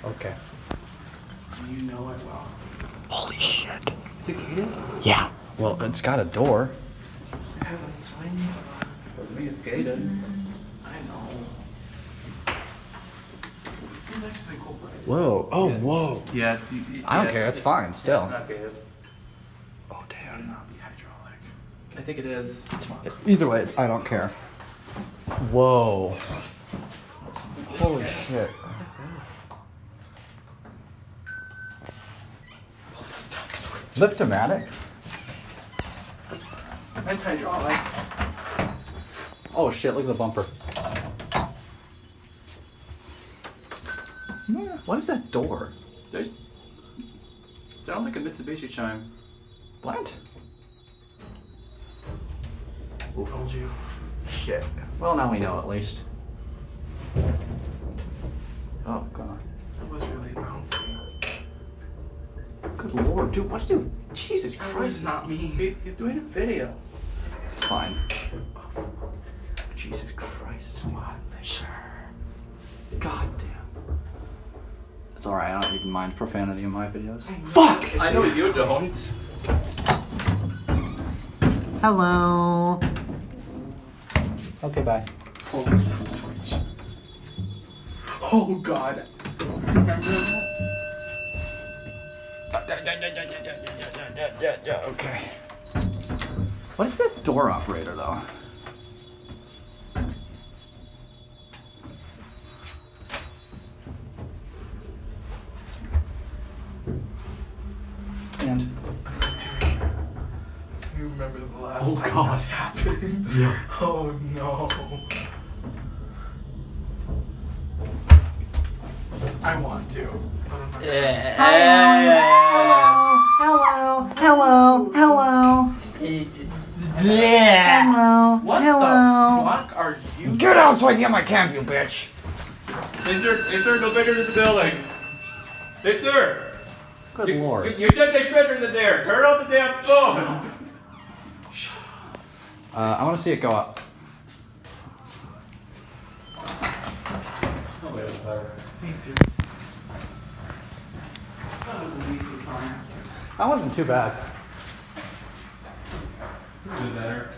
Okay. You know it well. Holy shit. Is it gated? Yeah. Well, it's got a door. It has a swing. Doesn't mean it's gated. I know. This is actually a cool place. Whoa. Oh, Yeah. whoa. Yeah, it's. I don't care. It's fine still. It's not gated. Oh, It damn. would not be hydraulic. I think it is. It's fine. Either way, I don't care. Whoa. Holy shit. Liftomatic? It's hydraulic. Oh shit, look at the bumper. What is that door? There's. Sound like a Mitsubishi chime. What? Who told you? Shit. Well, now we know at least. Oh god. That was really bouncy. Good lord, dude, what did you? Jesus Christ, Christ. it's not me. He's doing a video. It's fine. Jesus Christ. Sure. God damn. It's alright, I don't even mind profanity in my videos. Fuck! I know you don't. Hello. Okay, bye. Hold the stop switch. Oh god. Remember that? Okay. What is that door operator though? And You remember the last Oh, time God. that happened? Yeah. Oh no. I want to, but I'm not gonna. Hello, hello, hello. yeah. Hello, What hello. the fuck are you? Get out so I can get my cam view, bitch. Victor, go bigger than the building. Victor! Good lord. You said they better than there. Turn on the damn phone. I want to see it go up. Me too. That was an easy fire. That wasn't too bad. Do better.